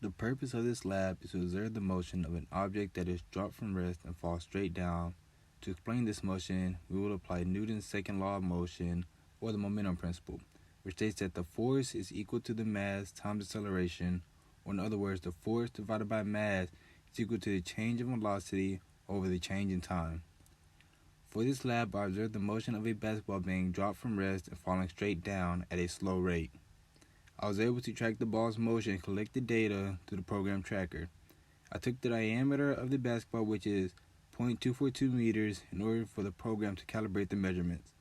The purpose of this lab is to observe the motion of an object that is dropped from rest and falls straight down. To explain this motion, we will apply Newton's second law of motion, or the momentum principle, which states that the force is equal to the mass times acceleration, or in other words, the force divided by mass is equal to the change in velocity over the change in time. For this lab, I observed the motion of a basketball being dropped from rest and falling straight down at a slow rate. I was able to track the ball's motion and collect the data through the program tracker. I took the diameter of the basketball, which is 0.242 meters, in order for the program to calibrate the measurements.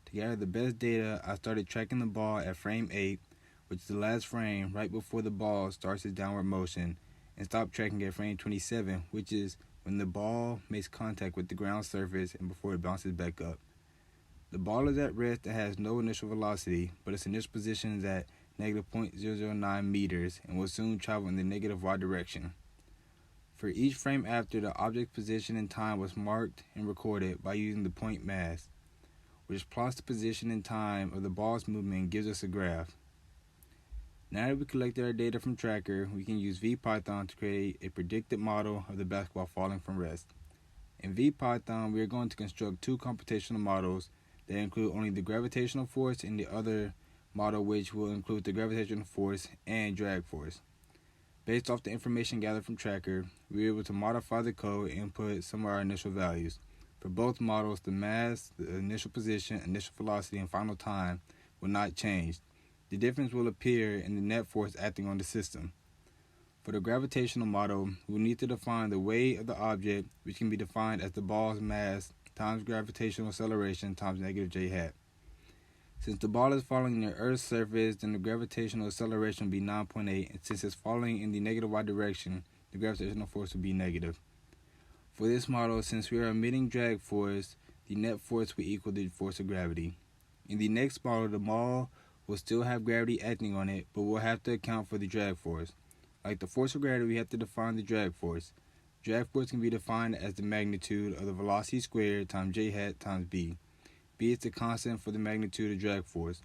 To gather the best data, I started tracking the ball at frame 8, which is the last frame right before the ball starts its downward motion, and stopped tracking at frame 27, which is when the ball makes contact with the ground surface and before it bounces back up. The ball is at rest and has no initial velocity, but its initial position is at negative 0.009 meters and will soon travel in the negative y direction. For each frame after, the object's position and time was marked and recorded by using the point mass, which plots the position and time of the ball's movement and gives us a graph. Now that we collected our data from Tracker, we can use VPython to create a predicted model of the basketball falling from rest. In VPython, we are going to construct two computational models that include only the gravitational force and the other model which will include the gravitational force and drag force. Based off the information gathered from Tracker, we were able to modify the code and input some of our initial values. For both models, the mass, the initial position, initial velocity, and final time will not change. The difference will appear in the net force acting on the system. For the gravitational model, we'll need to define the weight of the object, which can be defined as the ball's mass times gravitational acceleration times negative j hat. Since the ball is falling near Earth's surface, then the gravitational acceleration will be 9.8, and since it's falling in the negative y direction, the gravitational force will be negative. For this model, since we are emitting drag force, the net force will equal the force of gravity. In the next model, the ball will still have gravity acting on it, but we'll have to account for the drag force. Like the force of gravity, we have to define the drag force. Drag force can be defined as the magnitude of the velocity squared times j hat times b. B is the constant for the magnitude of drag force.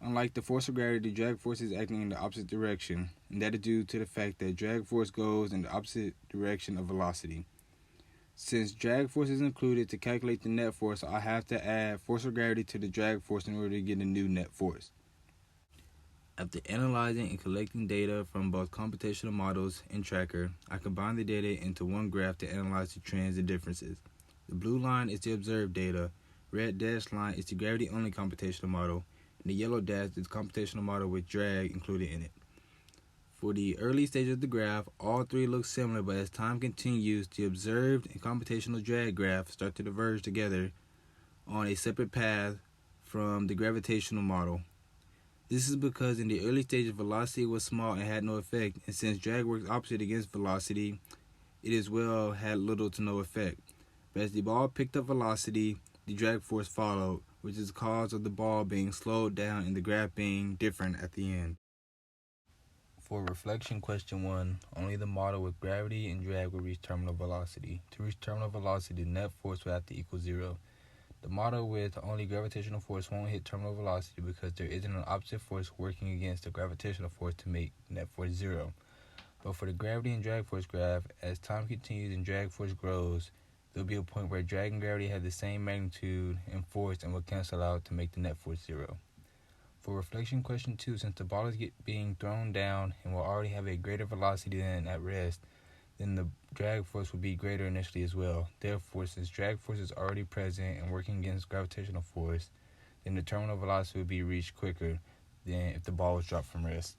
Unlike the force of gravity, the drag force is acting in the opposite direction, and that is due to the fact that drag force goes in the opposite direction of velocity. Since drag force is included to calculate the net force, I have to add force of gravity to the drag force in order to get a new net force. After analyzing and collecting data from both computational models and Tracker, I combine the data into one graph to analyze the trends and differences. The blue line is the observed data, red dashed line is the gravity-only computational model, and the yellow dash is the computational model with drag included in it. For the early stages of the graph, all three look similar, but as time continues, the observed and computational drag graph start to diverge together on a separate path from the gravitational model. This is because in the early stages, velocity was small and had no effect, and since drag works opposite against velocity, it as well had little to no effect. But as the ball picked up velocity, the drag force followed, which is the cause of the ball being slowed down and the graph being different at the end. For reflection question 1, only the model with gravity and drag will reach terminal velocity. To reach terminal velocity, the net force will have to equal 0. The model with only gravitational force won't hit terminal velocity because there isn't an opposite force working against the gravitational force to make net force 0. But for the gravity and drag force graph, as time continues and drag force grows, there will be a point where drag and gravity have the same magnitude and force and will cancel out to make the net force 0. For reflection question 2, since the ball is being thrown down and will already have a greater velocity than at rest, then the drag force will be greater initially as well. Therefore, since drag force is already present and working against gravitational force, then the terminal velocity will be reached quicker than if the ball was dropped from rest.